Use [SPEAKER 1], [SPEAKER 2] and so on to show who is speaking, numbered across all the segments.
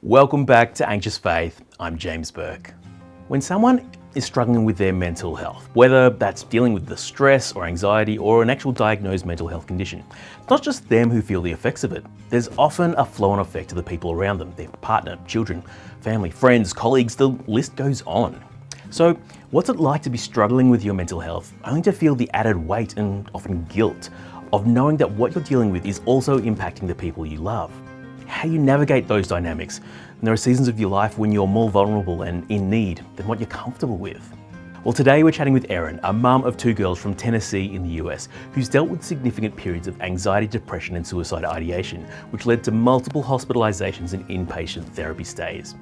[SPEAKER 1] Welcome back to Anxious Faith. I'm James Burke. When someone is struggling with their mental health, whether that's dealing with the stress or anxiety or an actual diagnosed mental health condition, it's not just them who feel the effects of it. There's often a flow-on effect to the people around them, their partner, children, family, friends, colleagues, the list goes on. So what's it like to be struggling with your mental health, only to feel the added weight and often guilt of knowing that what you're dealing with is also impacting the people you love? How you navigate those dynamics. And there are seasons of your life when you're more vulnerable and in need than what you're comfortable with. Well, today we're chatting with Erin, a mum of two girls from Tennessee in the US, who's dealt with significant periods of anxiety, depression and suicide ideation, which led to multiple hospitalisations and inpatient therapy stays.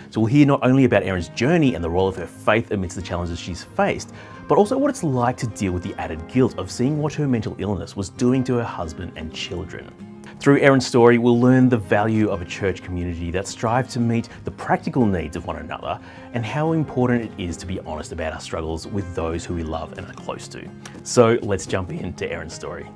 [SPEAKER 1] So we'll hear not only about Erin's journey and the role of her faith amidst the challenges she's faced, but also what it's like to deal with the added guilt of seeing what her mental illness was doing to her husband and children. Through Erin's story, we'll learn the value of a church community that strives to meet the practical needs of one another and how important it is to be honest about our struggles with those who we love and are close to. So let's jump into Erin's story.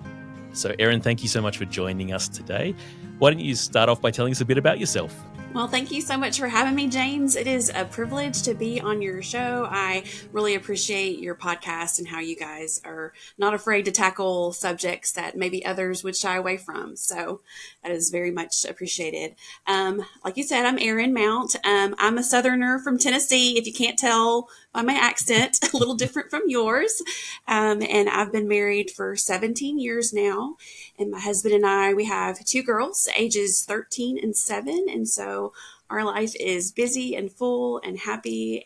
[SPEAKER 1] So Erin, thank you so much for joining us today. Why don't you start off by telling us a bit about yourself?
[SPEAKER 2] Well, thank you so much for having me, James. It is a privilege to be on your show. I really appreciate your podcast and how you guys are not afraid to tackle subjects that maybe others would shy away from. So that is very much appreciated. Like you said, I'm Erin Mount. I'm a Southerner from Tennessee, if you can't tell by my accent, a little different from yours. And I've been married for 17 years now. And my husband and I, we have two girls, ages 13 and 7. And so our life is busy and full and happy.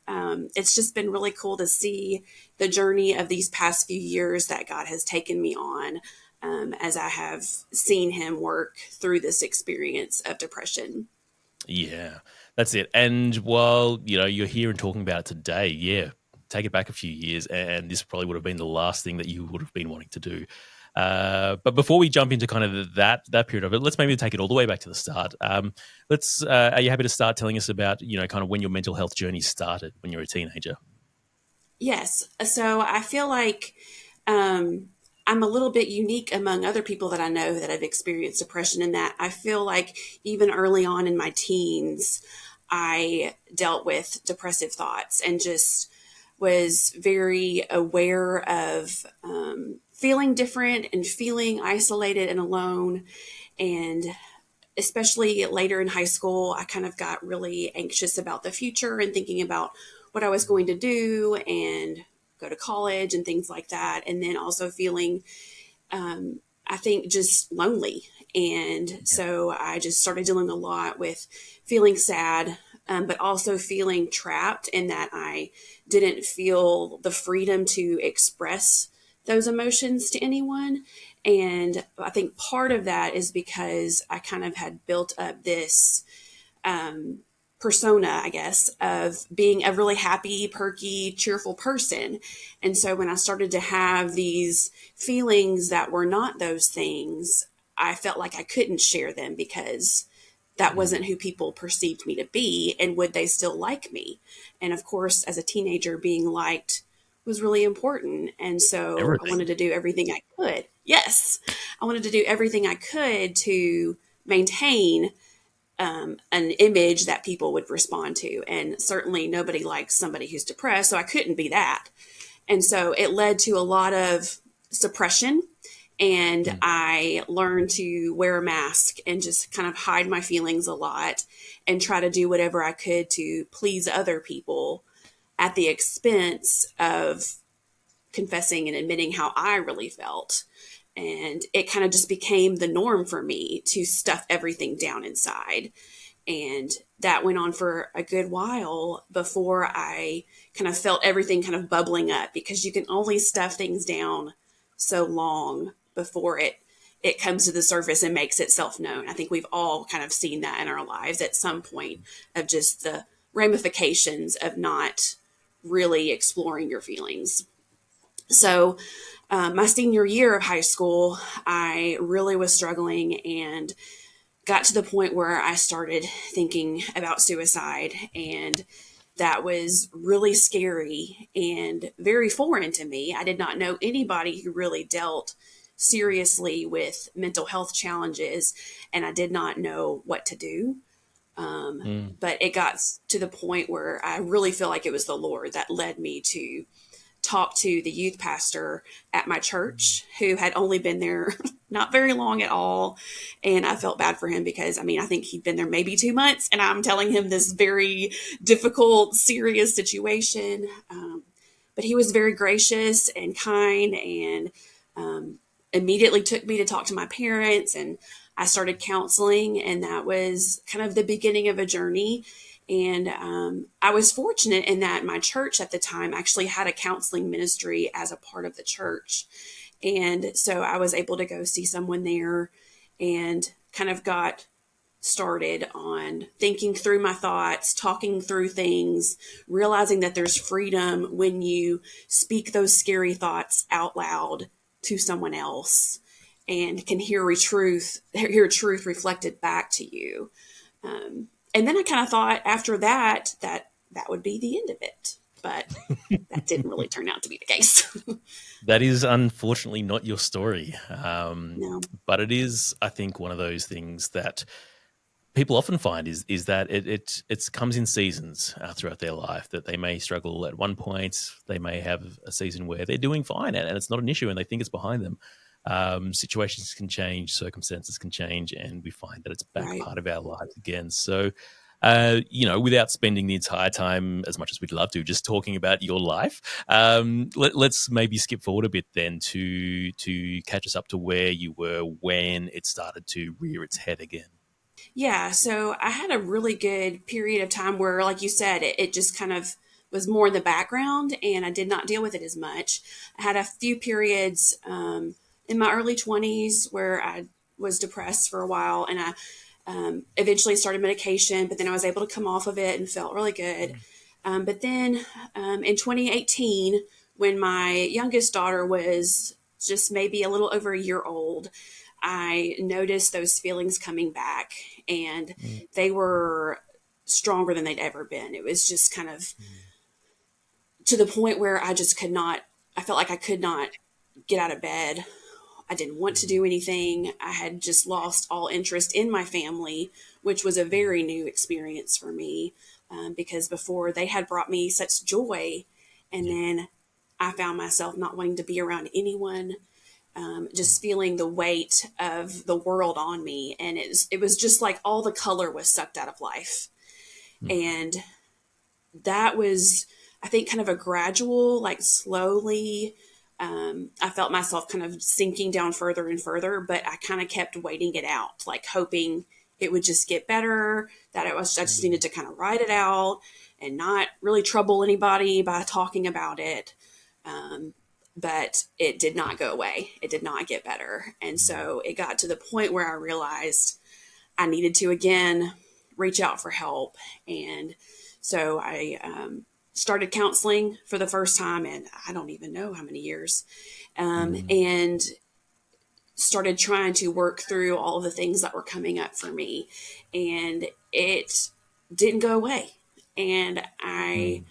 [SPEAKER 2] And it's just been really cool to see the journey of these past few years that God has taken me on as I have seen him work through this experience of depression.
[SPEAKER 1] Yeah, that's it. And while, you're here and talking about it today, take it back a few years and this probably would have been the last thing that you would have been wanting to do. But before we jump into kind of that period of it, let's maybe take it all the way back to the start. Are you happy to start telling us about, kind of when your mental health journey started when you were a teenager?
[SPEAKER 2] Yes. So I feel like I'm a little bit unique among other people that I know that have experienced depression in that I feel like even early on in my teens, I dealt with depressive thoughts and just was very aware of feeling different and feeling isolated and alone. And especially later in high school, I kind of got really anxious about the future and thinking about what I was going to do and go to college and things like that. And then also feeling, I think, just lonely. And so I just started dealing a lot with feeling sad, but also feeling trapped in that I didn't feel the freedom to express those emotions to anyone. And I think part of that is because I kind of had built up this persona, I guess, of being a really happy, perky, cheerful person. And so when I started to have these feelings that were not those things, I felt like I couldn't share them because that wasn't who people perceived me to be. And would they still like me? And of course, as a teenager, being liked was really important. And so I wanted to do everything I could. Yes, I wanted to do everything I could to maintain an image that people would respond to. And certainly nobody likes somebody who's depressed, so I couldn't be that. And so it led to a lot of suppression. And I learned to wear a mask and just kind of hide my feelings a lot and try to do whatever I could to please other people at the expense of confessing and admitting how I really felt. And it kind of just became the norm for me to stuff everything down inside. And that went on for a good while before I kind of felt everything kind of bubbling up, because you can only stuff things down so long before it comes to the surface and makes itself known. I think we've all kind of seen that in our lives at some point, of just the ramifications of not really exploring your feelings. So my senior year of high school, I really was struggling and got to the point where I started thinking about suicide. And that was really scary and very foreign to me. I did not know anybody who really dealt seriously with mental health challenges, and I did not know what to do.
[SPEAKER 1] Mm.
[SPEAKER 2] But it got to the point where I really feel like it was the Lord that led me to talk to the youth pastor at my church, who had only been there not very long at all. And I felt bad for him because, I mean, I think he'd been there maybe 2 months, and I'm telling him this very difficult, serious situation. But he was very gracious and kind, and immediately took me to talk to my parents, and I started counseling, and that was kind of the beginning of a journey. And I was fortunate in that my church at the time actually had a counseling ministry as a part of the church. And so I was able to go see someone there and kind of got started on thinking through my thoughts, talking through things, realizing that there's freedom when you speak those scary thoughts out loud to someone else and can hear truth reflected back to you. And then I kind of thought after that that would be the end of it, but that didn't really turn out to be the case.
[SPEAKER 1] That is unfortunately not your story.
[SPEAKER 2] No,
[SPEAKER 1] But it is, I think, one of those things that people often find is that it comes in seasons throughout their life, that they may struggle at one point, they may have a season where they're doing fine and it's not an issue and they think it's behind them. Situations can change, circumstances can change, and we find that it's back
[SPEAKER 2] right.
[SPEAKER 1] part of our lives again. So, without spending the entire time, as much as we'd love to, just talking about your life, let's maybe skip forward a bit then to catch us up to where you were when it started to rear its head again.
[SPEAKER 2] Yeah, so I had a really good period of time where, like you said, it just kind of was more in the background and I did not deal with it as much. I had a few periods in my early 20s where I was depressed for a while, and I eventually started medication, but then I was able to come off of it and felt really good. But then in 2018, when my youngest daughter was just maybe a little over a year old, I noticed those feelings coming back, and
[SPEAKER 1] Mm.
[SPEAKER 2] they were stronger than they'd ever been. It was just kind of to the point where I just could not, I felt like I could not get out of bed. I didn't want to do anything. I had just lost all interest in my family, which was a very new experience for me, because before they had brought me such joy. And
[SPEAKER 1] Yeah.
[SPEAKER 2] then I found myself not wanting to be around anyone, just feeling the weight of the world on me. And it was just like all the color was sucked out of life.
[SPEAKER 1] Mm.
[SPEAKER 2] And that was, I think, kind of a gradual, like slowly, I felt myself kind of sinking down further and further, but I kind of kept waiting it out, like hoping it would just get better, that I just needed to kind of ride it out and not really trouble anybody by talking about it. But it did not go away. It did not get better. And so it got to the point where I realized I needed to again reach out for help. And so I started counseling for the first time in I don't even know how many years, and started trying to work through all of the things that were coming up for me. And it didn't go away. And I
[SPEAKER 1] Mm.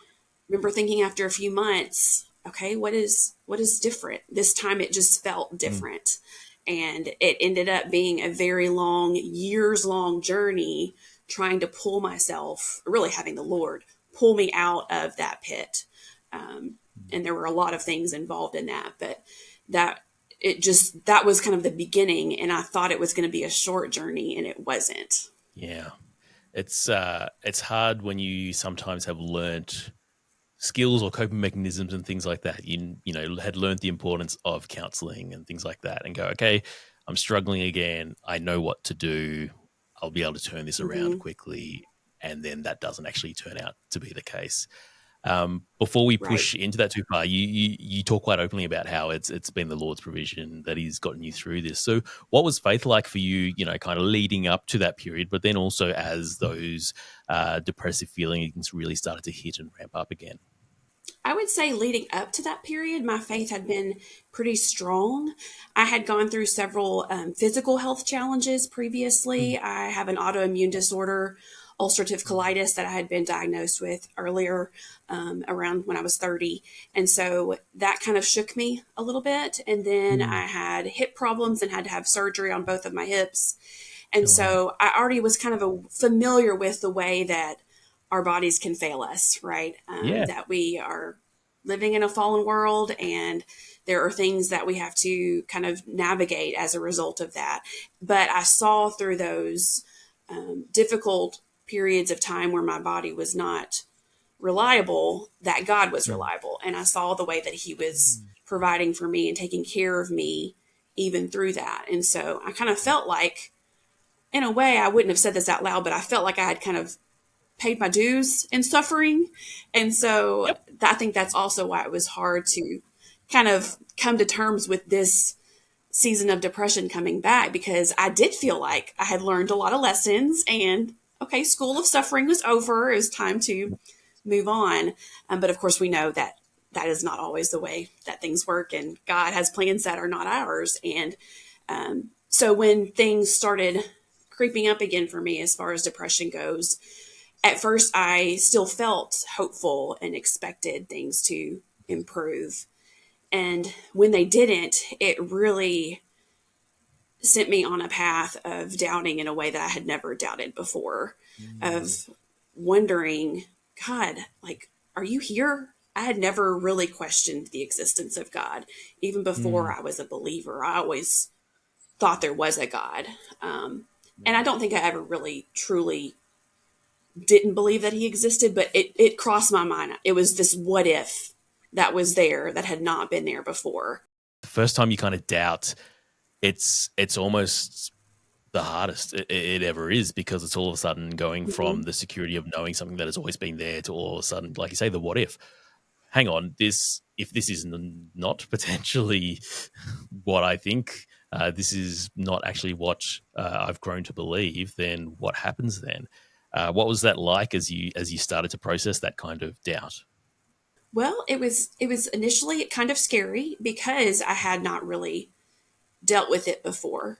[SPEAKER 2] remember thinking after a few months, okay, what is different? This time it just felt
[SPEAKER 1] Mm.
[SPEAKER 2] different. And it ended up being a very long, years long journey trying to pull myself, really having the Lord pull me out of that pit. And there were a lot of things involved in that, but that was kind of the beginning. And I thought it was going to be a short journey, and it wasn't.
[SPEAKER 1] Yeah. It's hard when you sometimes have learnt skills or coping mechanisms and things like that. Had learned the importance of counseling and things like that, and go, okay, I'm struggling again. I know what to do. I'll be able to turn this around
[SPEAKER 2] Hmm.
[SPEAKER 1] quickly. And then that doesn't actually turn out to be the case. Before we
[SPEAKER 2] Right.
[SPEAKER 1] push into that too far, you talk quite openly about how it's been the Lord's provision that He's gotten you through this. So, what was faith like for you? Kind of leading up to that period, but then also as those depressive feelings really started to hit and ramp up again.
[SPEAKER 2] I would say leading up to that period, my faith had been pretty strong. I had gone through several physical health challenges previously.
[SPEAKER 1] Mm.
[SPEAKER 2] I have an autoimmune disorder, ulcerative colitis, that I had been diagnosed with earlier, around when I was 30. And so that kind of shook me a little bit. And then
[SPEAKER 1] Mm.
[SPEAKER 2] I had hip problems and had to have surgery on both of my hips. And
[SPEAKER 1] Oh, wow.
[SPEAKER 2] so I already was kind of familiar with the way that our bodies can fail us, right?
[SPEAKER 1] Yeah.
[SPEAKER 2] That we are living in a fallen world, and there are things that we have to kind of navigate as a result of that. But I saw through those difficult periods of time where my body was not reliable, that God was
[SPEAKER 1] Mm.
[SPEAKER 2] reliable. And I saw the way that He was providing for me and taking care of me even through that. And so I kind of felt like, in a way, I wouldn't have said this out loud, but I felt like I had kind of paid my dues in suffering. And so
[SPEAKER 1] Yep.
[SPEAKER 2] I think that's also why it was hard to kind of come to terms with this season of depression coming back, because I did feel like I had learned a lot of lessons and okay, school of suffering was over. It was time to move on. But of course, we know that that is not always the way that things work, and God has plans that are not ours. And so when things started creeping up again for me as far as depression goes, at first I still felt hopeful and expected things to improve. And when they didn't, it really sent me on a path of doubting in a way that I had never doubted before,
[SPEAKER 1] Mm.
[SPEAKER 2] of wondering, God, like, are you here? I had never really questioned the existence of God. Even before
[SPEAKER 1] Mm.
[SPEAKER 2] I was a believer, I always thought there was a God. And I
[SPEAKER 1] Mm.
[SPEAKER 2] don't think I ever really truly didn't believe that he existed, but it crossed my mind. It was this what if that was there that had not been there before.
[SPEAKER 1] The first time you kind of doubt, it's almost the hardest it ever is, because it's all of a sudden going from
[SPEAKER 2] Mhm.
[SPEAKER 1] the security of knowing something that has always been there to all of a sudden, like you say, the what if. Hang on, this if this is not potentially what I think, this is not actually what I've grown to believe, then what happens then? What was that like as you started to process that kind of doubt?
[SPEAKER 2] Well, it was initially kind of scary because I had not really dealt with it before.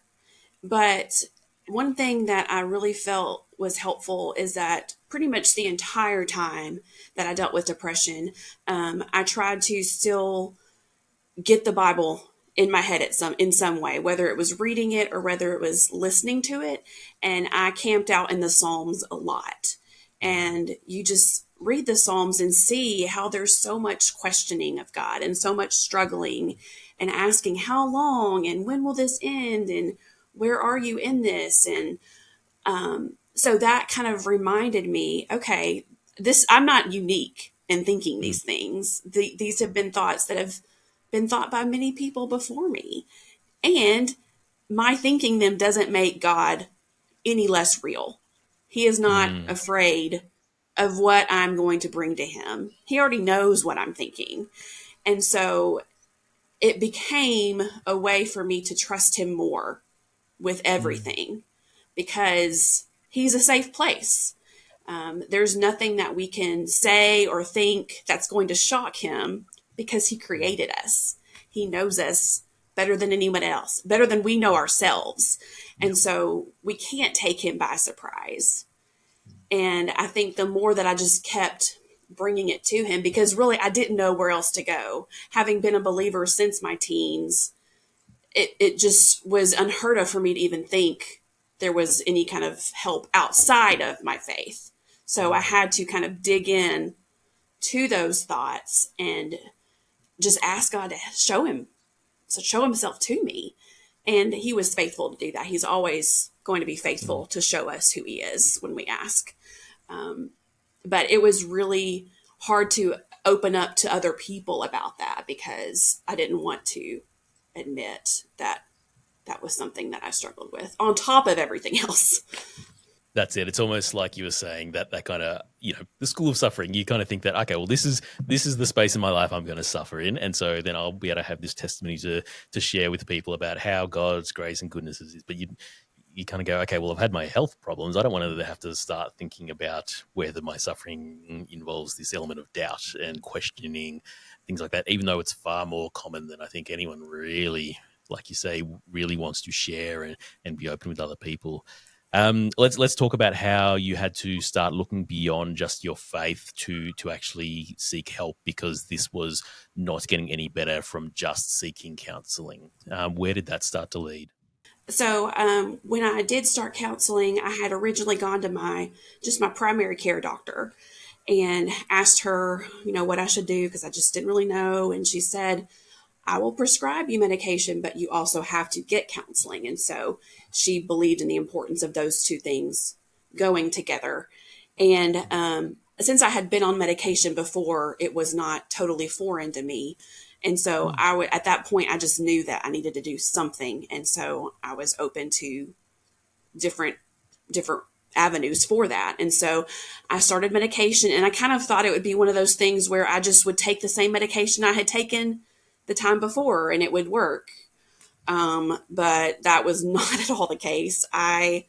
[SPEAKER 2] But one thing that I really felt was helpful is that pretty much the entire time that I dealt with depression, I tried to still get the Bible in my head in some way, whether it was reading it or whether it was listening to it. And I camped out in the Psalms a lot. And you just read the Psalms and see how there's so much questioning of God and so much struggling and asking how long and when will this end and where are you in this? And so that kind of reminded me, okay, this I'm not unique in thinking
[SPEAKER 1] Mm.
[SPEAKER 2] these things. These have been thoughts that have been thought by many people before me, and my thinking them doesn't make God any less real. He is not
[SPEAKER 1] Mm.
[SPEAKER 2] afraid of what I'm going to bring to him. He already knows what I'm thinking. And so it became a way for me to trust him more with
[SPEAKER 1] Mm.
[SPEAKER 2] everything because he's a safe place. There's nothing that we can say or think that's going to shock him because he
[SPEAKER 1] Mm.
[SPEAKER 2] created us. He knows us better than anyone else, better than we know ourselves. And
[SPEAKER 1] Yep.
[SPEAKER 2] so we can't take him by surprise. And I think the more that I just kept bringing it to him, because really I didn't know where else to go. Having been a believer since my teens, it just was unheard of for me to even think there was any kind of help outside of my faith. So I
[SPEAKER 1] Mm.
[SPEAKER 2] had to kind of dig in to those thoughts and just ask God to show himself to me. And he was faithful to do that. He's always going to be
[SPEAKER 1] Mm.
[SPEAKER 2] faithful to show us who he is when we ask. But it was really hard to open up to other people about that because I didn't want to admit that that was something that I struggled with on top of everything else.
[SPEAKER 1] That's it. It's almost like you were saying that kind of, the school of suffering. You kind of think that, okay, well, this is the space in my life I'm going to suffer in, and so then I'll be able to have this testimony to share with people about how God's grace and goodness is. But you kind of go, okay, well, I've had my health problems. I don't want to have to start thinking about whether my suffering involves this element of doubt and questioning things like that. Even though it's far more common than I think anyone really, like you say, really wants to share and be open with other people. Let's talk about how you had to start looking beyond just your faith to actually seek help, because this was not getting any better from just seeking counselling. Where did that start to lead?
[SPEAKER 2] So when I did start counseling, I had originally gone to my primary care doctor and asked her, what I should do because I just didn't really know. And she said, I will prescribe you medication, but you also have to get counseling. And so she believed in the importance of those two things going together. And since I had been on medication before, it was not totally foreign to me. And so at that point, I just knew that I needed to do something. And so I was open to different different avenues for that. And so I started medication, and I kind of thought it would be one of those things where I just would take the same medication I had taken the time before and it would work. But that was not at all the case. I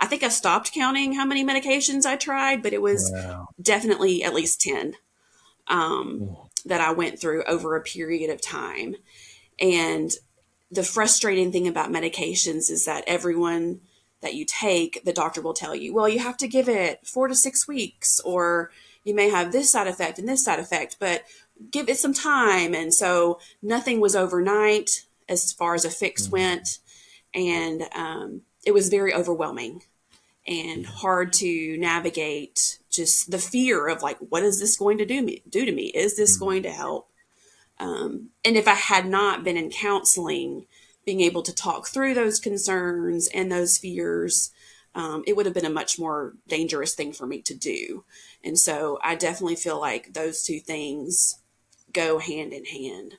[SPEAKER 2] think I stopped counting how many medications I tried, but it was
[SPEAKER 1] Wow.
[SPEAKER 2] definitely at least 10
[SPEAKER 1] Oh,
[SPEAKER 2] that I went through over a period of time. And the frustrating thing about medications is that everyone that you take, the doctor will tell you, well, you have to give it 4 to 6 weeks, or you may have this side effect and this side effect, but give it some time. And so nothing was overnight as far as a fix
[SPEAKER 1] mm,
[SPEAKER 2] went. And it was very overwhelming and
[SPEAKER 1] yeah.
[SPEAKER 2] hard to navigate just the fear of like, what is this going to do to me? Is this
[SPEAKER 1] Mm,
[SPEAKER 2] going to help? And if I had not been in counseling, being able to talk through those concerns and those fears, it would have been a much more dangerous thing for me to do. And so I definitely feel like those two things go hand in hand.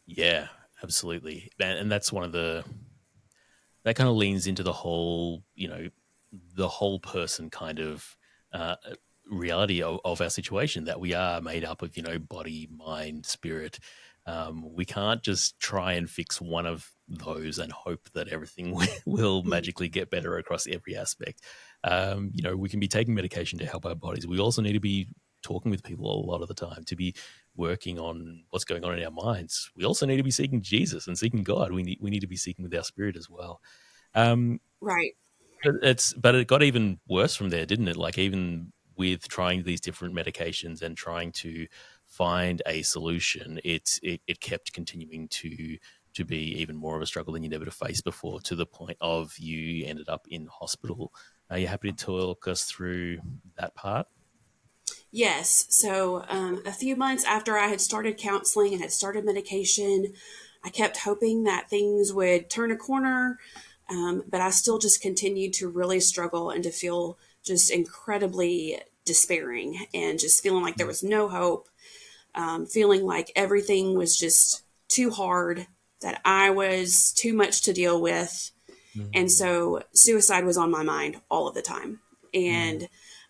[SPEAKER 1] yeah, absolutely. And that's one of that kind of leans into the whole, the whole person kind of uh, reality of our situation, that we are made up of, body, mind, spirit. We can't just try and fix one of those and hope that everything will
[SPEAKER 2] Mhm.
[SPEAKER 1] magically get better across every aspect. We can be taking medication to help our bodies. We also need to be talking with people a lot of the time, to be working on what's going on in our minds. We also need to be seeking Jesus and seeking God. We need to be seeking with our spirit as well. Um,
[SPEAKER 2] Right.
[SPEAKER 1] but it got even worse from there, didn't it? Like, even with trying these different medications and trying to find a solution, it kept continuing to be even more of a struggle than you'd ever faced before, to the point of you ended up in hospital. Are you happy to talk us through that part?
[SPEAKER 2] Yes. So a few months after I had started counseling and had started medication, I kept hoping that things would turn a corner. But I still just continued to really struggle and to feel just incredibly despairing and just feeling like there was no hope, feeling like everything was just too hard, that I was too much to deal with. And
[SPEAKER 1] Mm,
[SPEAKER 2] so suicide was on my mind all of the time.
[SPEAKER 1] mm,
[SPEAKER 2] And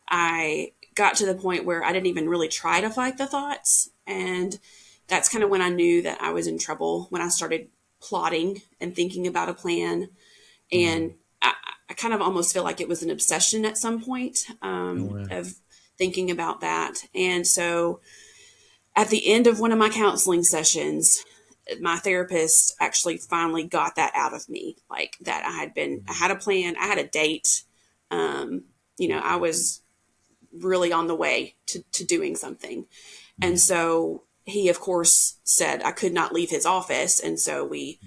[SPEAKER 2] I got to the point where I didn't even really try to fight the thoughts. And that's kind of when I knew that I was in trouble, when I started plotting and thinking about a plan. And
[SPEAKER 1] mm.
[SPEAKER 2] I kind of almost feel like it was an obsession at some point,
[SPEAKER 1] Oh, wow.
[SPEAKER 2] of thinking about that. And so at the end of one of my counseling sessions, my therapist actually finally got that out of me, like that I
[SPEAKER 1] Mm,
[SPEAKER 2] had a plan, I had a date. Um, I was really on the way to doing something. And
[SPEAKER 1] yeah.
[SPEAKER 2] so he, of course, said I could not leave his office. And so we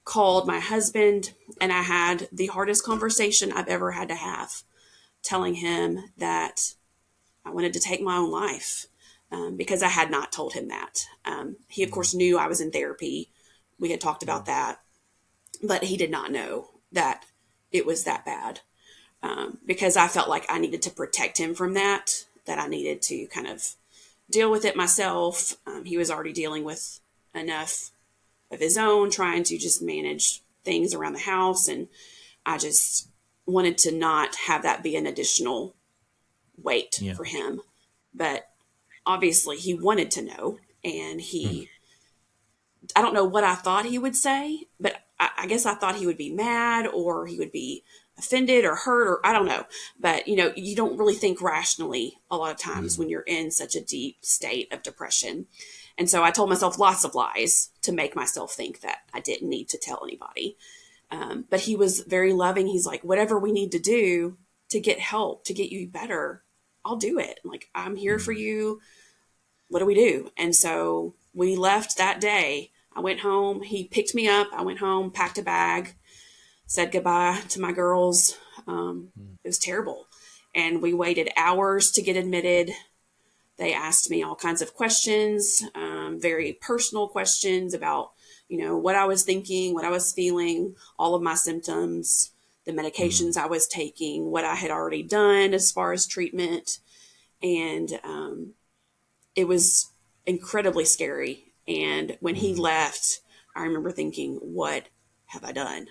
[SPEAKER 2] called my husband, and I had the hardest conversation I've ever had to have, telling him that I wanted to take my own life, because I had not told him that. He, of
[SPEAKER 1] Mm,
[SPEAKER 2] course, knew I was in therapy. We had talked about
[SPEAKER 1] mm,
[SPEAKER 2] that, but he did not know that it was that bad, because I felt like I needed to protect him from that, that I needed to kind of deal with it myself. He was already dealing with enough of his own, trying to just manage things around the house. And I just wanted to not have that be an additional weight
[SPEAKER 1] yeah.
[SPEAKER 2] for him. But obviously, he wanted to know. And
[SPEAKER 1] Mm,
[SPEAKER 2] I don't know what I thought he would say, but I guess I thought he would be mad, or he would be offended or hurt, or I don't know. But, you don't really think rationally a lot of times
[SPEAKER 1] mm,
[SPEAKER 2] when you're in such a deep state of depression. And so I told myself lots of lies to make myself think that I didn't need to tell anybody. But he was very loving. He's like, whatever we need to do to get help, to get you better, I'll do it. Like, I'm here for
[SPEAKER 1] mm,
[SPEAKER 2] you. What do we do? And so we left that day. I went home. He picked me up. I went home, packed a bag, said goodbye to my girls. It was terrible. And we waited hours to get admitted. They asked me all kinds of questions, very personal questions about, what I was thinking, what I was feeling, all of my symptoms, the medications I was taking, what I had already done as far as treatment. And it was incredibly scary. And when he left, I remember thinking, what have I done?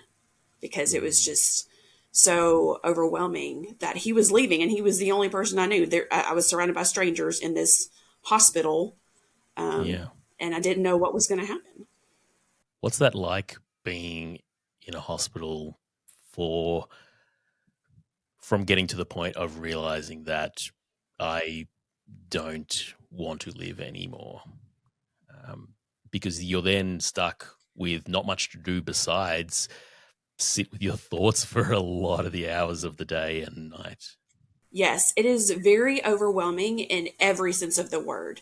[SPEAKER 2] Because it was just so overwhelming that he was leaving, and he was the only person I knew. I was surrounded by strangers in this hospital,
[SPEAKER 1] Yeah.
[SPEAKER 2] and I didn't know what was going to happen.
[SPEAKER 1] What's that like being in a hospital for from getting to the point of realizing that I don't want to live anymore? Because you're then stuck with not much to do besides sit with your thoughts for a lot of the hours of the day and night.
[SPEAKER 2] Yes, it is very overwhelming in every sense of the word,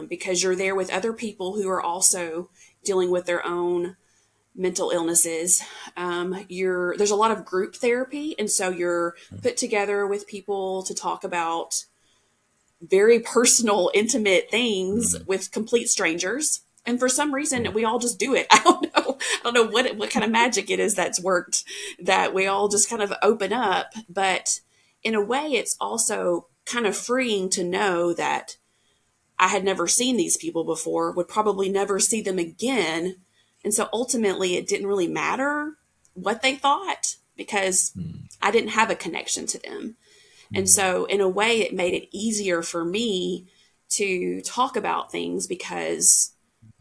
[SPEAKER 2] because you're there with other people who are also dealing with their own mental illnesses. There's a lot of group therapy, and so you're put together with people to talk about very personal, intimate things with complete strangers. And for some reason, we all just do it. I don't know. I don't know what kind of magic it is that's worked, that we all just kind of open up. But in a way, it's also kind of freeing to know that I had never seen these people before, would probably never see them again. And so ultimately, it didn't really matter what they thought, because I didn't have a connection to them. And so, in a way, it made it easier for me to talk about things, because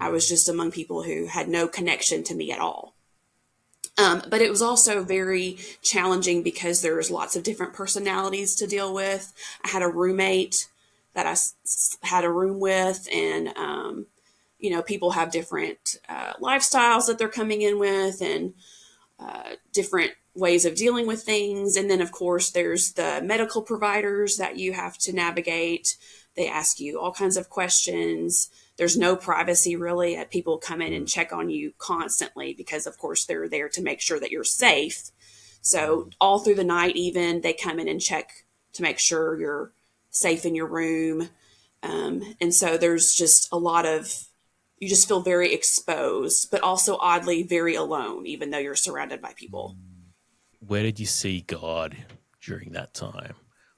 [SPEAKER 2] I was just among people who had no connection to me at all. But it was also very challenging because there was lots of different personalities to deal with. I had a roommate that had a room with, and people have different lifestyles that they're coming in with, and different ways of dealing with things. And then, of course, there's the medical providers that you have to navigate. They ask you all kinds of questions. There's no privacy really. People come in and check on you constantly because, of course, they're there to make sure that you're safe. So all through the night, even, they come in and check to make sure you're safe in your room. And so there's just a lot of, you just feel very exposed, but also oddly very alone, even though you're surrounded by people.
[SPEAKER 1] Where did you see God during that time?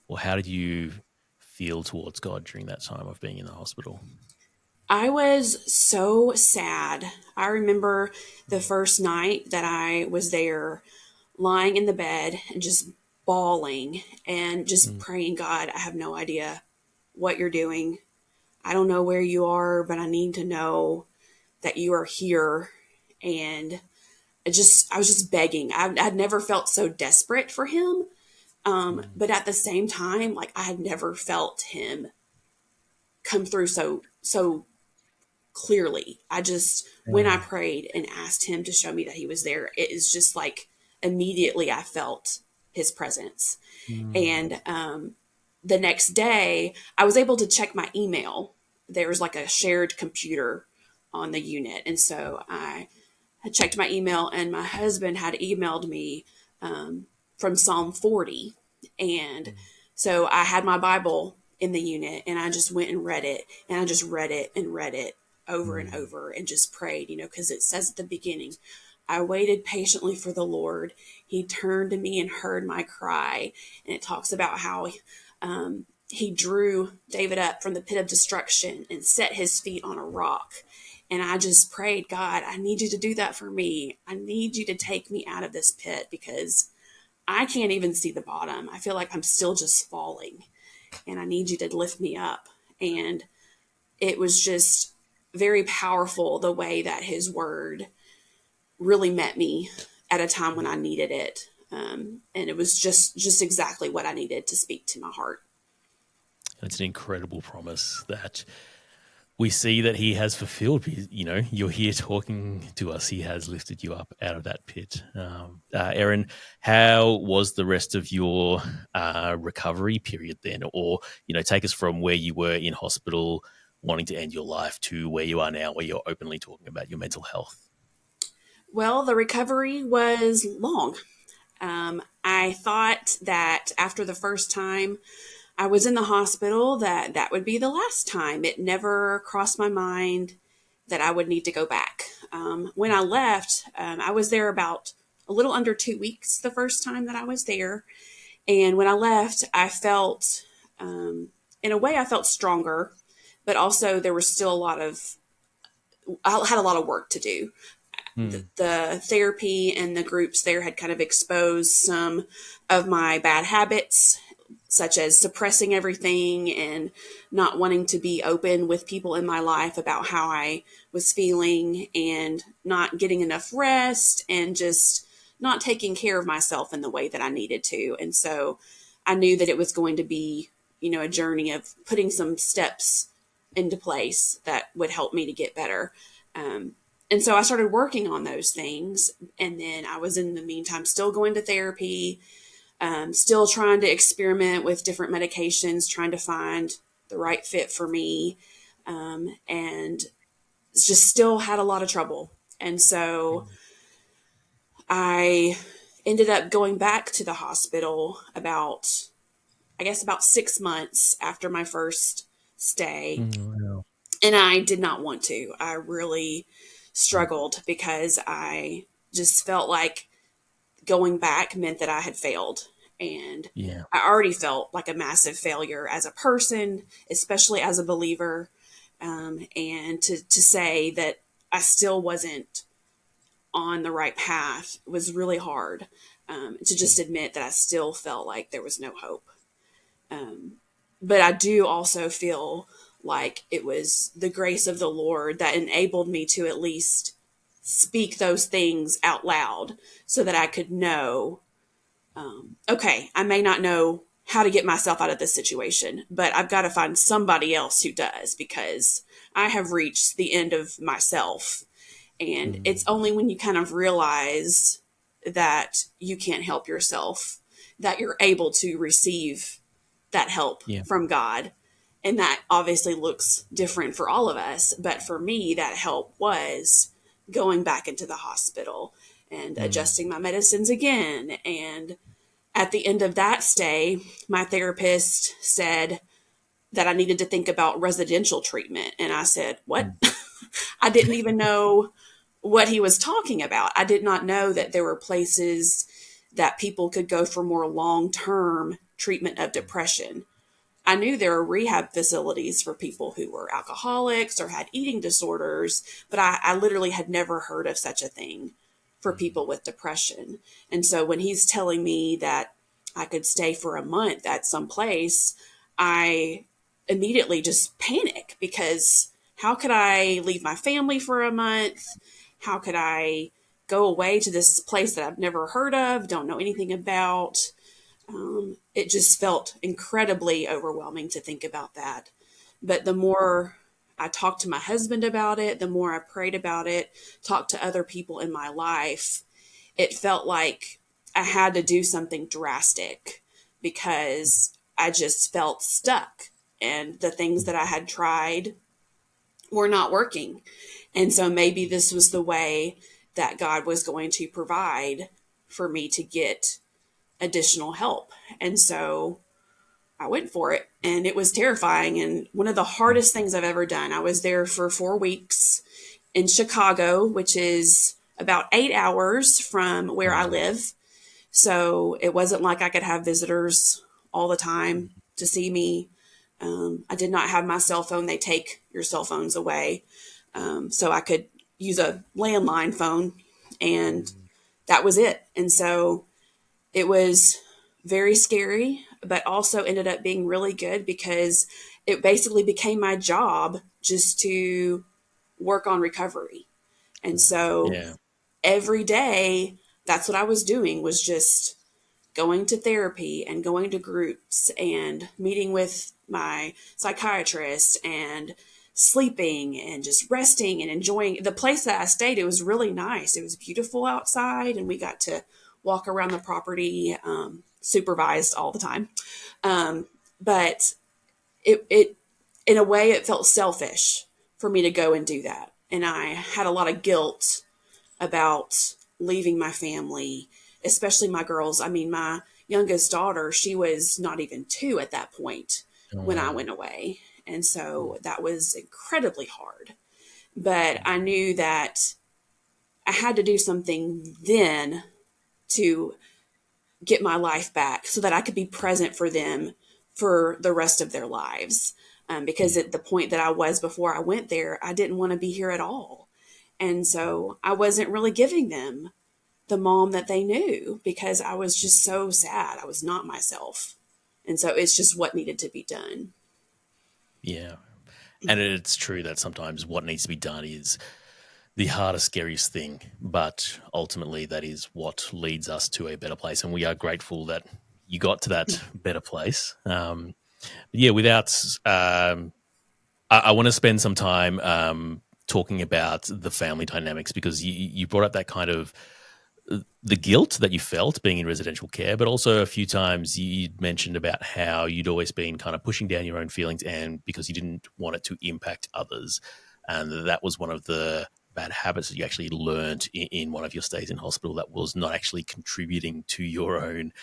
[SPEAKER 1] Or how did you feel towards God during that time of being in the hospital?
[SPEAKER 2] I was so sad. I remember the first night that I was there, lying in the bed and just bawling and just praying, God, I have no idea what you're doing. I don't know where you are, but I need to know that you are here. And I was just begging. I'd never felt so desperate for him. But at the same time, like, I had never felt him come through so clearly. When I prayed and asked him to show me that he was there, it is just like immediately I felt his presence. And the next day, I was able to check my email. There was like a shared computer on the unit. And so I had checked my email, and my husband had emailed me from Psalm 40. And so I had my Bible in the unit, and I just went and read it, and I just read it and read it over and over and just prayed, because it says at the beginning, I waited patiently for the Lord. He turned to me and heard my cry. And it talks about how he drew David up from the pit of destruction and set his feet on a rock. And I just prayed, God, I need you to do that for me. I need you to take me out of this pit, because I can't even see the bottom. I feel like I'm still just falling, and I need you to lift me up. And it was just very powerful the way that his word really met me at a time when I needed it. And it was just exactly what I needed to speak to my heart.
[SPEAKER 1] It's an incredible promise that we see that he has fulfilled. You're here talking to us. He has lifted you up out of that pit. Erin, how was the rest of your recovery period then? Or, take us from where you were in hospital wanting to end your life to where you are now, where you're openly talking about your mental health.
[SPEAKER 2] Well, the recovery was long. I thought that after the first time I was in the hospital, that that would be the last time. It never crossed my mind that I would need to go back. When I left, I was there about a little under 2 weeks the first time that I was there. And when I left, I felt, in a way, I felt stronger, but also there was still I had a lot of work to do.
[SPEAKER 1] Mm.
[SPEAKER 2] The therapy and the groups there had kind of exposed some of my bad habits, such as suppressing everything and not wanting to be open with people in my life about how I was feeling, and not getting enough rest, and just not taking care of myself in the way that I needed to. And so I knew that it was going to be, a journey of putting some steps into place that would help me to get better. And so I started working on those things. And then I was, in the meantime, still going to therapy, still trying to experiment with different medications, trying to find the right fit for me, and just still had a lot of trouble. And so I ended up going back to the hospital about 6 months after my first stay.
[SPEAKER 1] Wow.
[SPEAKER 2] And I did not want to. I really struggled because I just felt like going back meant that I had failed. And
[SPEAKER 1] Yeah.
[SPEAKER 2] I already felt like a massive failure as a person, especially as a believer. And to say that I still wasn't on the right path was really hard. To just admit that I still felt like there was no hope. But I do also feel like it was the grace of the Lord that enabled me to at least speak those things out loud so that I could know, okay, I may not know how to get myself out of this situation, but I've got to find somebody else who does, because I have reached the end of myself. And it's only when you kind of realize that you can't help yourself that you're able to receive that help
[SPEAKER 1] Yeah.
[SPEAKER 2] from God. And that obviously looks different for all of us. But for me, that help was going back into the hospital and adjusting my medicines again. And at the end of that stay, my therapist said that I needed to think about residential treatment. And I said, what? I didn't even know what he was talking about. I did not know that there were places that people could go for more long-term treatment of depression. I knew there were rehab facilities for people who were alcoholics or had eating disorders, but I literally had never heard of such a thing for people with depression. And so when he's telling me that I could stay for a month at some place, I immediately just panic, because how could I leave my family for a month? How could I go away to this place that I've never heard of, don't know anything about? It just felt incredibly overwhelming to think about that. But the more I talked to my husband about it, the more I prayed about it, talked to other people in my life, it felt like I had to do something drastic, because I just felt stuck. And the things that I had tried were not working. And so maybe this was the way that God was going to provide for me to get additional help. And so I went for it, and it was terrifying. And one of the hardest things I've ever done. I was there for 4 weeks in Chicago, which is about 8 hours from where I
[SPEAKER 1] Wow.
[SPEAKER 2] live. So it wasn't like I could have visitors all the time to see me. I did not have my cell phone. They take your cell phones away. So I could use a landline phone, and that was it. And so it was very scary, but also ended up being really good, because it basically became my job just to work on recovery. And
[SPEAKER 1] Wow.
[SPEAKER 2] so
[SPEAKER 1] Yeah.
[SPEAKER 2] every day, that's what I was doing, was just going to therapy and going to groups and meeting with my psychiatrist and sleeping and just resting and enjoying the place that I stayed. It was really nice. It was beautiful outside, and we got to walk around the property, supervised all the time. But it, in a way, it felt selfish for me to go and do that. And I had a lot of guilt about leaving my family, especially my girls. I mean, my youngest daughter, she was not even 2 at that point
[SPEAKER 1] Oh,
[SPEAKER 2] when I
[SPEAKER 1] wow.
[SPEAKER 2] went away. And so that was incredibly hard. But I knew that I had to do something then to get my life back so that I could be present for them for the rest of their lives. Because
[SPEAKER 1] Yeah.
[SPEAKER 2] at the point that I was before I went there, I didn't want to be here at all. And so I wasn't really giving them the mom that they knew because I was just so sad. I was not myself. And so it's just what needed to be done.
[SPEAKER 1] Yeah. And it's true that sometimes what needs to be done is the hardest, scariest thing, but ultimately that is what leads us to a better place. And we are grateful that you got to that better place. Yeah, without, I want to spend some time talking about the family dynamics because you brought up that kind of the guilt that you felt being in residential care, but also a few times you mentioned about how you'd always been kind of pushing down your own feelings and because you didn't want it to impact others. And that was one of the bad habits that you actually learned in one of your stays in hospital that was not actually contributing to your own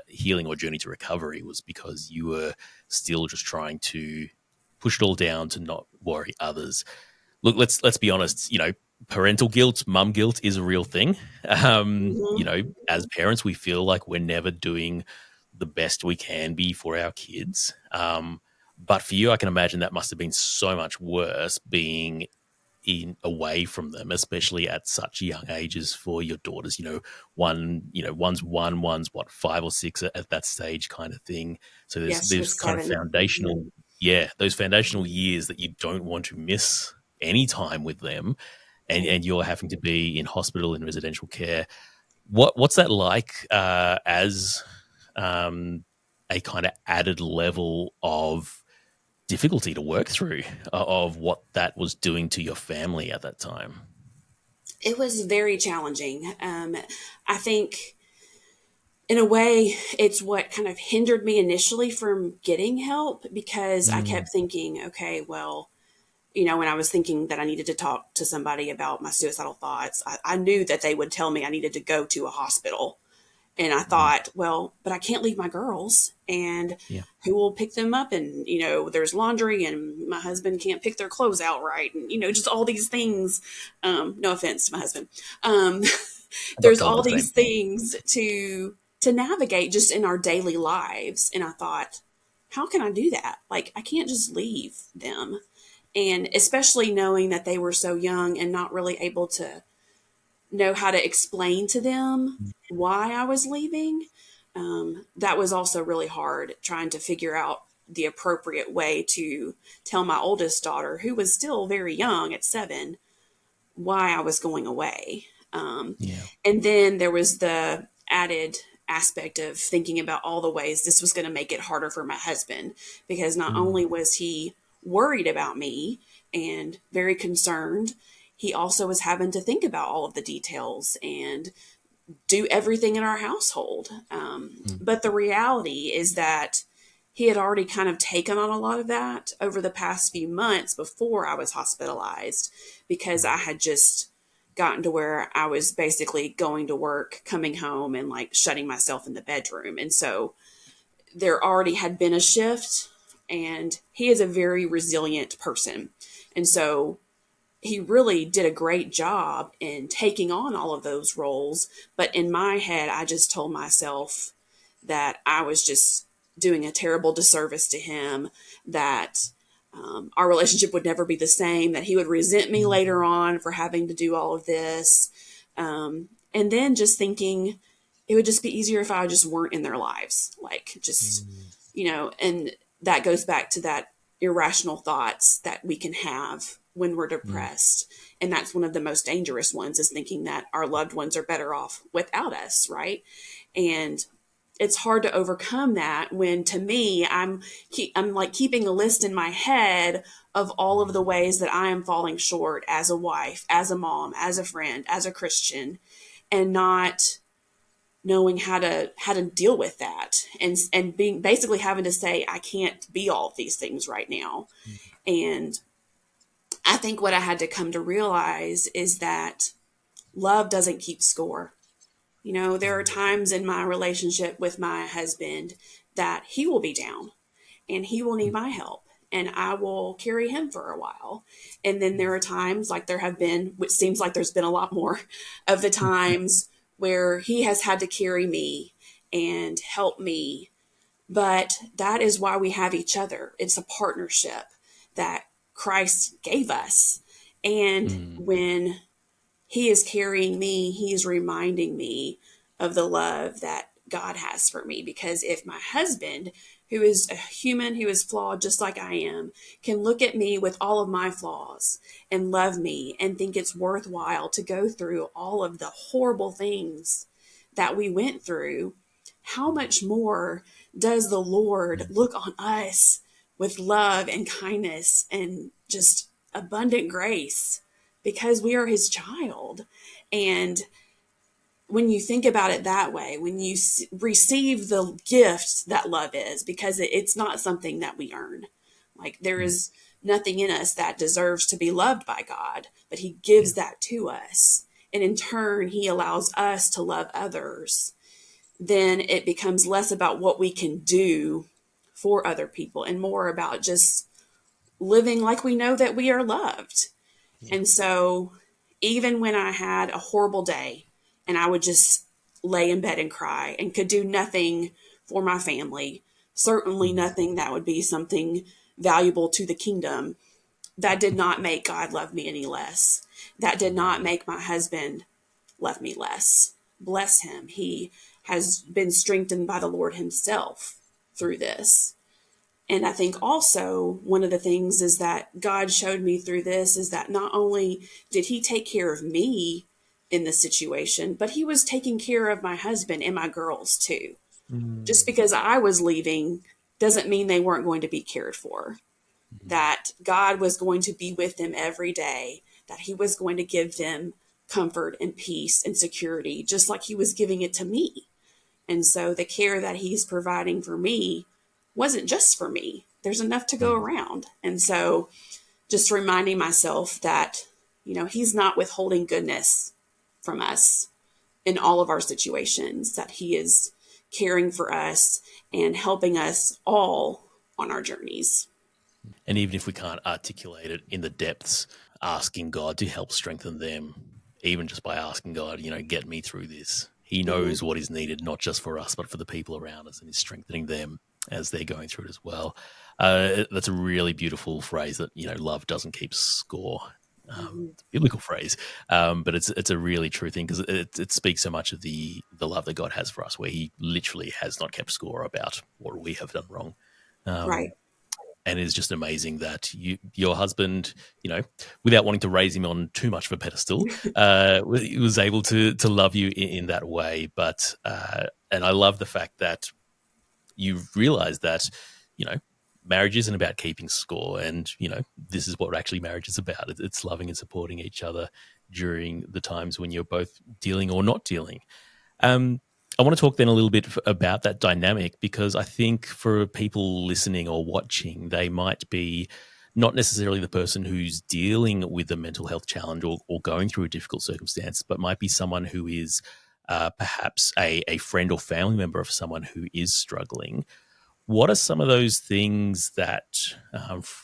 [SPEAKER 1] healing or journey to recovery was because you were still just trying to push it all down to not worry others. Look, let's be honest. Parental guilt, mum guilt is a real thing.
[SPEAKER 2] Mm-hmm.
[SPEAKER 1] As parents, we feel like we're never doing the best we can be for our kids. But for you, I can imagine that must have been so much worse being in away from them, especially at such young ages for your daughters. One's one, one's what 5 or 6 at that stage, kind of thing. So there's
[SPEAKER 2] Yeah, she
[SPEAKER 1] there's
[SPEAKER 2] was
[SPEAKER 1] kind of
[SPEAKER 2] 7.
[SPEAKER 1] foundational, yeah, those foundational years that you don't want to miss any time with them,
[SPEAKER 2] Right.
[SPEAKER 1] and you're having to be in hospital in residential care. What's that like as a kind of added level of difficulty to work through of what that was doing to your family at that time?
[SPEAKER 2] It was very challenging. I think, in a way, it's what kind of hindered me initially from getting help because I
[SPEAKER 1] Mm,
[SPEAKER 2] kept thinking, okay, well, when I was thinking that I needed to talk to somebody about my suicidal thoughts, I knew that they would tell me I needed to go to a hospital. And I
[SPEAKER 1] mm,
[SPEAKER 2] thought, well, but I can't leave my girls. And
[SPEAKER 1] yeah.
[SPEAKER 2] who will pick them up? And, there's laundry and my husband can't pick their clothes out right. And, just all these things. No offense to my husband. Um,
[SPEAKER 1] I got
[SPEAKER 2] there's
[SPEAKER 1] told
[SPEAKER 2] all
[SPEAKER 1] the same
[SPEAKER 2] these
[SPEAKER 1] thing.
[SPEAKER 2] things to navigate just in our daily lives. And I thought, how can I do that? Like, I can't just leave them. And especially knowing that they were so young and not really able to know how to explain to them why I was leaving. That was also really hard trying to figure out the appropriate way to tell my oldest daughter, who was still very young at 7, why I was going away. Um,
[SPEAKER 1] Yeah.
[SPEAKER 2] and then there was the added aspect of thinking about all the ways this was going to make it harder for my husband because not
[SPEAKER 1] Mm,
[SPEAKER 2] only was he worried about me and very concerned, he also was having to think about all of the details and do everything in our household.
[SPEAKER 1] mm,
[SPEAKER 2] But the reality is that he had already kind of taken on a lot of that over the past few months before I was hospitalized because I had just gotten to where I was basically going to work, coming home, and like shutting myself in the bedroom. And so there already had been a shift, and he is a very resilient person. And so he really did a great job in taking on all of those roles. But in my head, I just told myself that I was just doing a terrible disservice to him, that our relationship would never be the same, that he would resent me
[SPEAKER 1] mm,
[SPEAKER 2] later on for having to do all of this. And then just thinking it would just be easier if I just weren't in their lives. Like, just,
[SPEAKER 1] mm,
[SPEAKER 2] and that goes back to that irrational thoughts that we can have when we're
[SPEAKER 1] mm,
[SPEAKER 2] depressed. And that's one of the most dangerous ones, is thinking that our loved ones are better off without us, right? And it's hard to overcome that when, to me, I'm like keeping a list in my head of all of the ways that I am falling short as a wife, as a mom, as a friend, as a Christian, and not knowing how to deal with that, and being basically having to say I can't be all of these things right now. And I think what I had to come to realize is that love doesn't keep score. There are times in my relationship with my husband that he will be down and he will need my help and I will carry him for a while. And then there are times, like there have been, which seems like there's been a lot more of the times where he has had to carry me and help me. But that is why we have each other. It's a partnership that Christ gave us. And
[SPEAKER 1] Mm.
[SPEAKER 2] when he is carrying me, he is reminding me of the love that God has for me. Because if my husband, who is a human, who is flawed just like I am, can look at me with all of my flaws and love me and think it's worthwhile to go through all of the horrible things that we went through, how much more does the Lord look on us with love and kindness and just abundant grace because we are his child? And when you think about it that way, when you receive the gift that love is, because it's not something that we earn. Like there
[SPEAKER 1] Mm.
[SPEAKER 2] is nothing in us that deserves to be loved by God, but he
[SPEAKER 1] Yeah.
[SPEAKER 2] gives that to us. And in turn, he allows us to love others. Then it becomes less about what we can do for other people and more about just living like we know that we are loved.
[SPEAKER 1] Yeah.
[SPEAKER 2] And so even when I had a horrible day and I would just lay in bed and cry and could do nothing for my family, certainly
[SPEAKER 1] Mm.
[SPEAKER 2] nothing that would be something valuable to the kingdom, that did not make God love me any less. That did not make my husband love me less. Bless him. He has been strengthened by the Lord himself through this. And I think also one of the things is that God showed me through this is that not only did he take care of me in this situation, but he was taking care of my husband and my girls too. Just
[SPEAKER 1] Mm.
[SPEAKER 2] because I was leaving doesn't mean they weren't going to be cared for. That God was going to be with them every day, that he was going to give them comfort and peace and security, just like he was giving it to me. And so the care that he's providing for me wasn't just for me. There's enough to go
[SPEAKER 1] Mm.
[SPEAKER 2] around. And so just reminding myself that, he's not withholding goodness from us in all of our situations, that he is caring for us and helping us all on our journeys.
[SPEAKER 1] And even if we can't articulate it in the depths, asking God to help strengthen them, even just by asking God, get me through this. He
[SPEAKER 2] Mm-hmm.
[SPEAKER 1] knows what is needed, not just for us, but for the people around us, and is strengthening them as they're going through it as well. That's a really beautiful phrase that, love doesn't keep score.
[SPEAKER 2] Mm-hmm.
[SPEAKER 1] It's a biblical phrase, but it's a really true thing because it speaks so much of the love that God has for us, where he literally has not kept score about what we have done wrong.
[SPEAKER 2] Right.
[SPEAKER 1] Um, and it's just amazing that your husband, without wanting to raise him on too much of a pedestal, was able to love you in that way. But and I love the fact that you realize that, you know, marriage isn't about keeping score, and this is what actually marriage is about. It's loving and supporting each other during the times when you're both dealing or not dealing. Um, I want to talk then a little bit about that dynamic, because I think for people listening or watching, they might be not necessarily the person who's dealing with a mental health challenge or going through a difficult circumstance, but might be someone who is perhaps a friend or family member of someone who is struggling. What are some of those things that,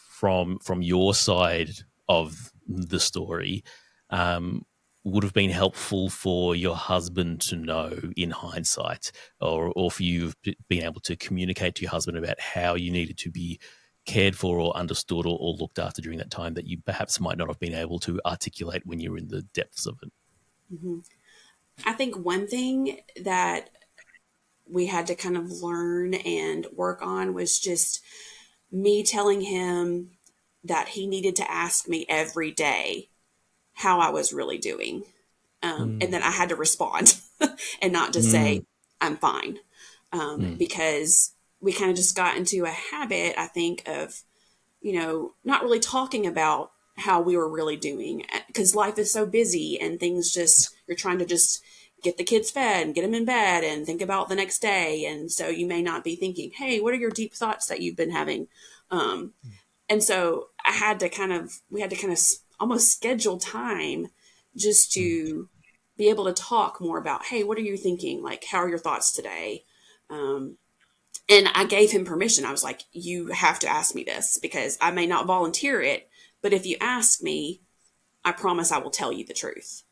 [SPEAKER 1] from your side of the story, um, would have been helpful for your husband to know in hindsight, or for you being able to communicate to your husband about how you needed to be cared for or understood or looked after during that time that you perhaps might not have been able to articulate when you were in the depths of it?
[SPEAKER 2] Mm-hmm. I think one thing that we had to kind of learn and work on was just me telling him that he needed to ask me every day how I was really doing. And
[SPEAKER 1] Mm,
[SPEAKER 2] then I had to respond and not just
[SPEAKER 1] mm,
[SPEAKER 2] say, I'm fine.
[SPEAKER 1] mm,
[SPEAKER 2] Because we kind of just got into a habit, I think, of, not really talking about how we were really doing because life is so busy and things just, you're trying to just get the kids fed and get them in bed and think about the next day. And so you may not be thinking, hey, what are your deep thoughts that you've been having? Um, and so we had to kind of almost schedule time just
[SPEAKER 1] mm,
[SPEAKER 2] to be able to talk more about, hey, what are you thinking? Like, how are your thoughts today? And I gave him permission. I was like, you have to ask me this because I may not volunteer it, but if you ask me, I promise I will tell you the truth.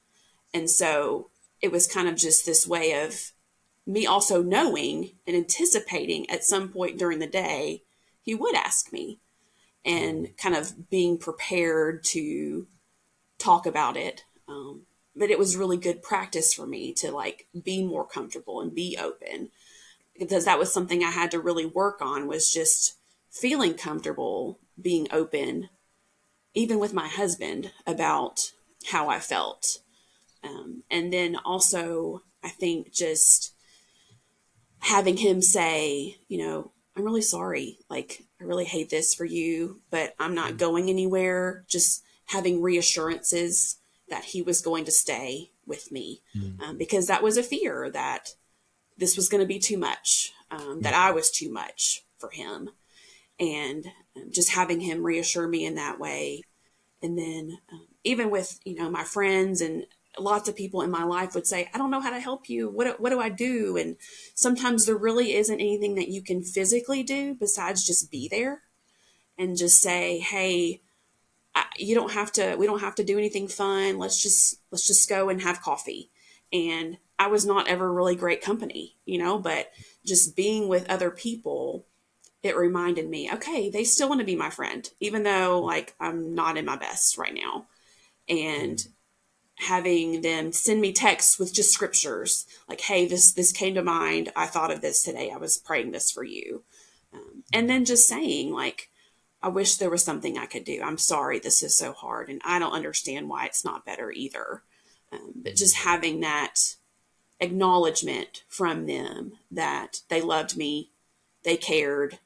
[SPEAKER 2] And so it was kind of just this way of me also knowing and anticipating at some point during the day, he would ask me, and kind of being prepared to talk about it. But it was really good practice for me to like be more comfortable and be open, because that was something I had to really work on, was just feeling comfortable being open, even with my husband, about how I felt. And then also, I think just having him say, I'm really sorry. Like, I really hate this for you, but I'm not going anywhere. Just having reassurances that he was going to stay with me, because that was a fear that this was going to be too much, that I was too much for him. And just having him reassure me in that way. And then even with, my friends and lots of people in my life would say, I don't know how to help you. What do I do? And sometimes there really isn't anything that you can physically do besides just be there and just say, hey, we don't have to do anything fun. Let's just go and have coffee. And I was not ever really great company, but just being with other people, it reminded me, okay, they still want to be my friend, even though like I'm not in my best right now. And having them send me texts with just scriptures like, hey, this came to mind. I thought of this today. I was praying this for you. And then just saying like, I wish there was something I could do. I'm sorry, this is so hard. And I don't understand why it's not better either. But just having that acknowledgement from them that they loved me, they cared,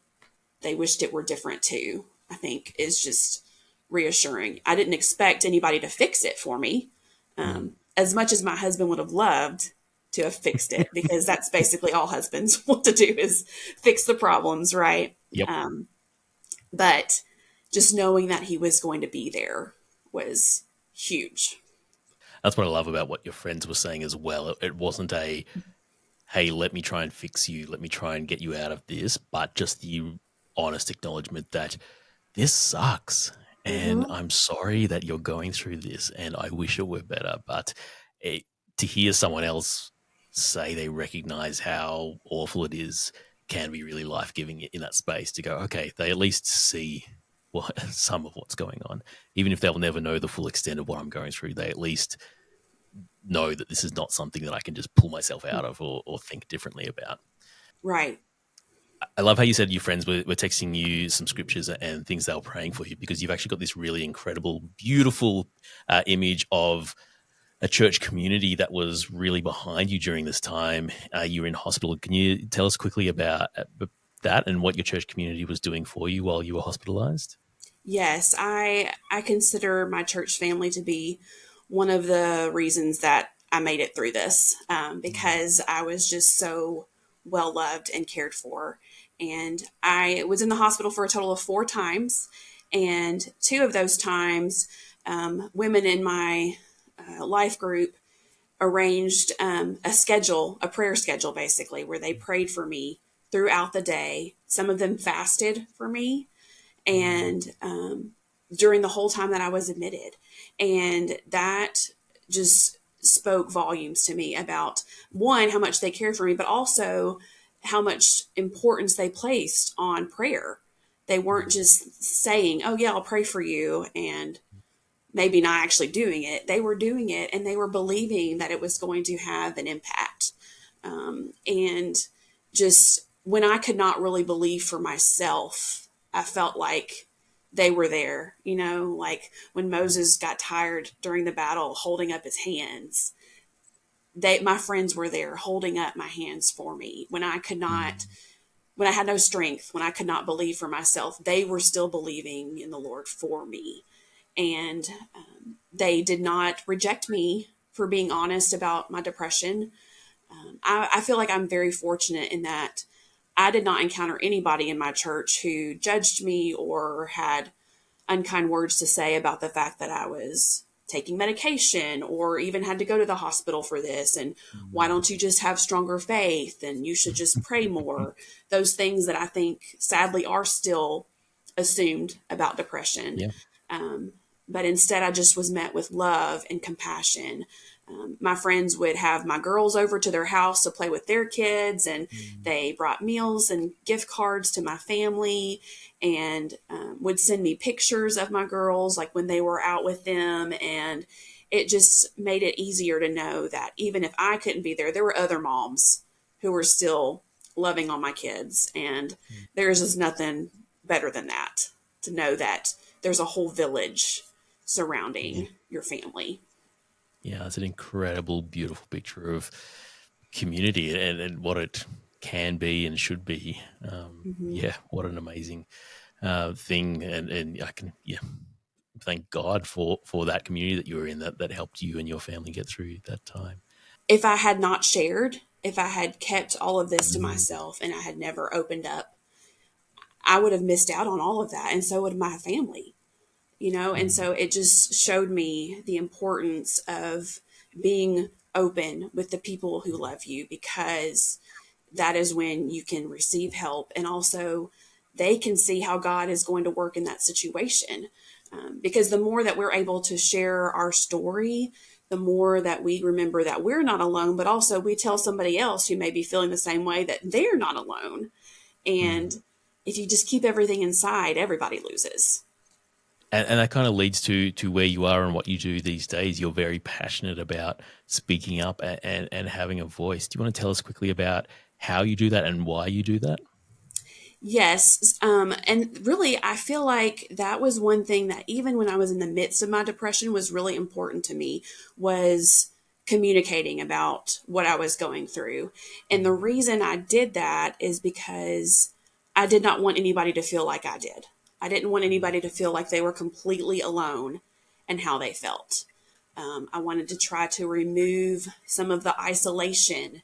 [SPEAKER 2] they wished it were different too, I think is just reassuring. I didn't expect anybody to fix it for me, as much as my husband would have loved to have fixed it, because that's basically all husbands want to do is fix the problems, right?
[SPEAKER 1] Yep.
[SPEAKER 2] But just knowing that he was going to be there was huge.
[SPEAKER 1] That's what I love about what your friends were saying as well. It wasn't a, hey, let me try and fix you, let me try and get you out of this, but just the honest acknowledgement that this sucks. And I'm sorry that you're going through this, and I wish it were better. But to hear someone else say they recognize how awful it is can be really life-giving in that space, to go, okay, they at least see some of what's going on. Even if they'll never know the full extent of what I'm going through, they at least know that this is not something that I can just pull myself out of or think differently about.
[SPEAKER 2] Right.
[SPEAKER 1] I love how you said your friends were texting you some scriptures and things they were praying for you, because you've actually got this really incredible, beautiful image of a church community that was really behind you during this time. You were in hospital. Can you tell us quickly about that and what your church community was doing for you while you were hospitalized?
[SPEAKER 2] Yes, I consider my church family to be one of the reasons that I made it through this, because I was just so well loved and cared for. And I was in the hospital for a total of 4 times. And 2 of those times, women in my life group arranged a prayer schedule, basically, where they prayed for me throughout the day. Some of them fasted for me, and during the whole time that I was admitted. And that just spoke volumes to me about, one, how much they cared for me, but also how much importance they placed on prayer. They weren't just saying, oh, yeah, I'll pray for you, and maybe not actually doing it. They were doing it, and they were believing that it was going to have an impact. And just when I could not really believe for myself, I felt like they were there, like when Moses got tired during the battle holding up his hands. My friends were there holding up my hands for me when I could not, when I had no strength, when I could not believe for myself. They were still believing in the Lord for me. And they did not reject me for being honest about my depression. I feel like I'm very fortunate in that I did not encounter anybody in my church who judged me or had unkind words to say about the fact that I was taking medication or even had to go to the hospital for this. And why don't you just have stronger faith? And you should just pray more. Those things that I think sadly are still assumed about depression.
[SPEAKER 1] Yeah.
[SPEAKER 2] But instead, I just was met with love and compassion. My friends would have my girls over to their house to play with their kids, and they brought meals and gift cards to my family, and would send me pictures of my girls, like when they were out with them. And it just made it easier to know that even if I couldn't be there, there were other moms who were still loving on my kids. And there's just nothing better than that, to know that there's a whole village
[SPEAKER 1] Yeah.
[SPEAKER 2] surrounding your family.
[SPEAKER 1] Yeah, it's an incredible, beautiful picture of community and what it can be and should be.
[SPEAKER 2] Mm-hmm.
[SPEAKER 1] Yeah, what an amazing thing. And I can, yeah, thank God for that community that you were in, that helped you and your family get through that time.
[SPEAKER 2] If I had not shared, if I had kept all of this to
[SPEAKER 1] Mm.
[SPEAKER 2] myself and I had never opened up, I would have missed out on all of that. And so would my family, And
[SPEAKER 1] Mm.
[SPEAKER 2] so it just showed me the importance of being open with the people who love you, because that is when you can receive help. And also, they can see how God is going to work in that situation. Because the more that we're able to share our story, the more that we remember that we're not alone, but also we tell somebody else who may be feeling the same way that they're not alone.
[SPEAKER 1] Mm.
[SPEAKER 2] And if you just keep everything inside, everybody loses.
[SPEAKER 1] And that kind of leads to where you are and what you do these days. You're very passionate about speaking up and having a voice. Do you want to tell us quickly about how you do that and why you do that?
[SPEAKER 2] Yes. And really, I feel like that was one thing that even when I was in the midst of my depression was really important to me, was communicating about what I was going through. And the reason I did that is because I did not want anybody to feel like I did. I didn't want anybody to feel like they were completely alone in how they felt. I wanted to try to remove some of the isolation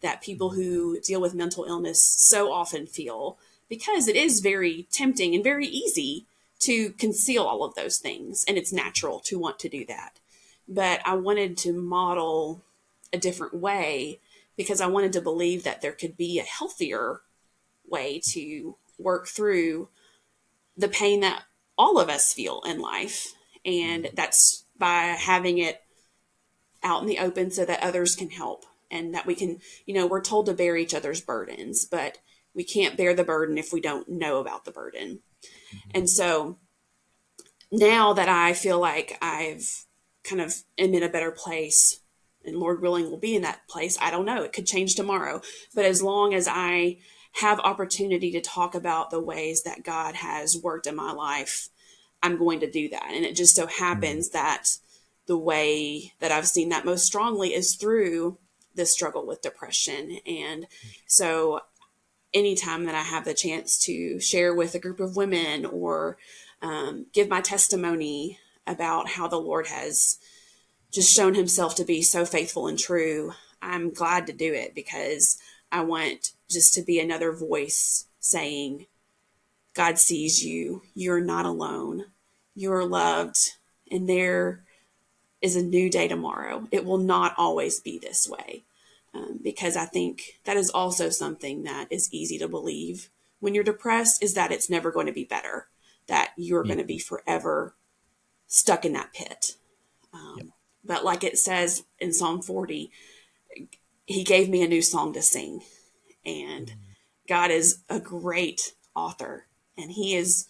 [SPEAKER 2] that people who deal with mental illness so often feel, because it is very tempting and very easy to conceal all of those things. And it's natural to want to do that. But I wanted to model a different way, because I wanted to believe that there could be a healthier way to work through the pain that all of us feel in life. And that's by having it out in the open so that others can help, and that we can, we're told to bear each other's burdens, but we can't bear the burden if we don't know about the burden. And so now that I feel like I've kind of am in a better place, and Lord willing will be in that place, I don't know, it could change tomorrow. But as long as I have opportunity to talk about the ways that God has worked in my life, I'm going to do that. And it just so
[SPEAKER 1] Mm.
[SPEAKER 2] happens that the way that I've seen that most strongly is through the struggle with depression. And so anytime that I have the chance to share with a group of women, or give my testimony about how the Lord has just shown himself to be so faithful and true, I'm glad to do it, because I want just to be another voice saying, God sees you. You're not alone. You're loved. And there is a new day tomorrow. It will not always be this way. Because I think that is also something that is easy to believe when you're depressed, is that it's never going to be better, that you're
[SPEAKER 1] Yeah.
[SPEAKER 2] going to be forever stuck in that pit.
[SPEAKER 1] Yep.
[SPEAKER 2] But like it says in Psalm 40, he gave me a new song to sing. And
[SPEAKER 1] Mm.
[SPEAKER 2] God is a great author, and he is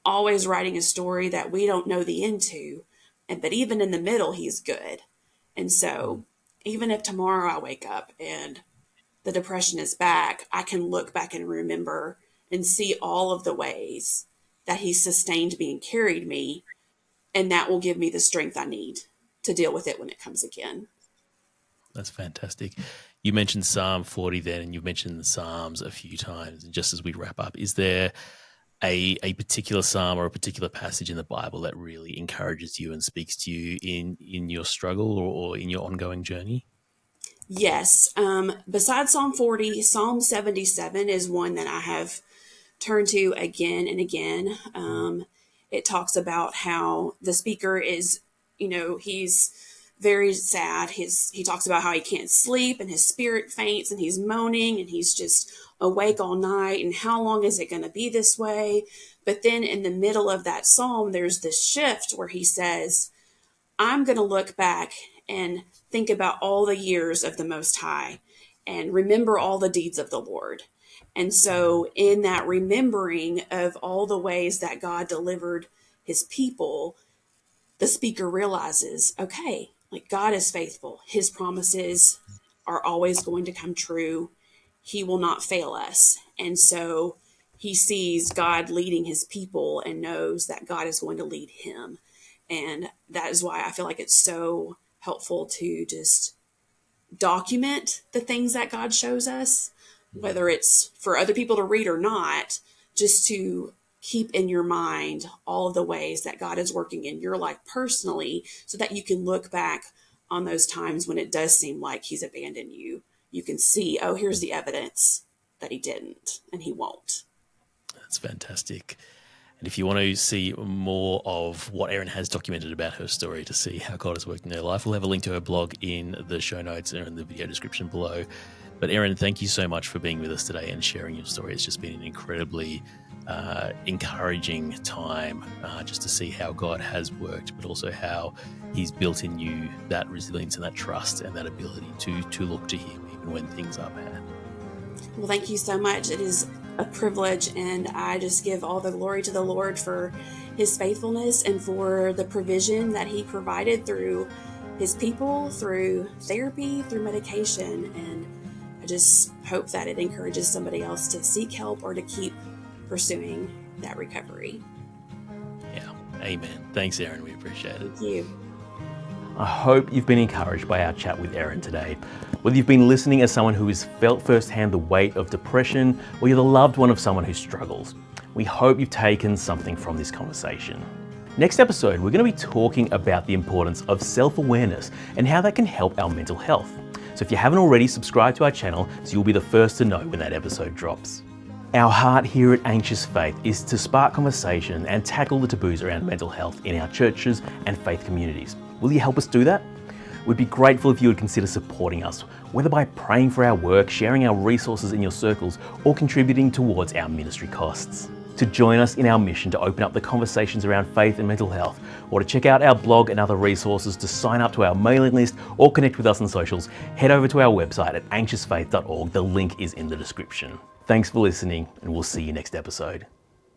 [SPEAKER 2] always writing a story that we don't know the end to. But even in the middle, he's good. And
[SPEAKER 1] Mm.
[SPEAKER 2] so even if tomorrow I wake up and the depression is back, I can look back and remember and see all of the ways that he sustained me and carried me. And that will give me the strength I need to deal with it when it comes again.
[SPEAKER 1] That's fantastic. You mentioned Psalm 40 then, and you've mentioned the Psalms a few times. And just as we wrap up, is there a particular Psalm or a particular passage in the Bible that really encourages you and speaks to you in your struggle or in your ongoing journey?
[SPEAKER 2] Yes. Besides Psalm 40, Psalm 77 is one that I have turned to again and again. It talks about how the speaker is he's very sad. He talks about how he can't sleep and his spirit faints and he's moaning and he's just awake all night. And how long is it going to be this way? But then in the middle of that psalm, there's this shift where he says, I'm going to look back and think about all the years of the Most High and remember all the deeds of the Lord. And so in that remembering of all the ways that God delivered his people, the speaker realizes, okay, like God is faithful. His promises are always going to come true. He will not fail us. And so he sees God leading his people and knows that God is going to lead him. And that is why I feel like it's so helpful to just document the things that God shows us, whether it's for other people to read or not, just to keep in your mind all of the ways that God is working in your life personally so that you can look back on those times when it does seem like he's abandoned you. You can see, oh, here's the evidence that he didn't and he won't.
[SPEAKER 1] That's fantastic. And if you want to see more of what Erin has documented about her story, to see how God has worked in her life, we'll have a link to her blog in the show notes or in the video description below. But Erin, thank you so much for being with us today and sharing your story. It's just been an incredibly encouraging time just to see how God has worked, but also how he's built in you that resilience and that trust and that ability to look to him even when things are bad.
[SPEAKER 2] Well, thank you so much. It is a privilege, and I just give all the glory to the Lord for his faithfulness and for the provision that he provided through his people, through therapy, through medication. And I just hope that it encourages somebody else to seek help or to keep pursuing that recovery.
[SPEAKER 1] Yeah, amen. Thanks, Erin. We appreciate it.
[SPEAKER 2] Thank you.
[SPEAKER 1] I hope you've been encouraged by our chat with Erin today. Whether you've been listening as someone who has felt firsthand the weight of depression, or you're the loved one of someone who struggles, we hope you've taken something from this conversation. Next episode, we're going to be talking about the importance of self-awareness and how that can help our mental health. So if you haven't already, subscribe to our channel so you'll be the first to know when that episode drops. Our heart here at Anxious Faith is to spark conversation and tackle the taboos around mental health in our churches and faith communities. Will you help us do that? We'd be grateful if you would consider supporting us, whether by praying for our work, sharing our resources in your circles, or contributing towards our ministry costs. To join us in our mission to open up the conversations around faith and mental health, or to check out our blog and other resources, to sign up to our mailing list or connect with us on socials, head over to our website at anxiousfaith.org. The link is in the description. Thanks for listening, and we'll see you next episode.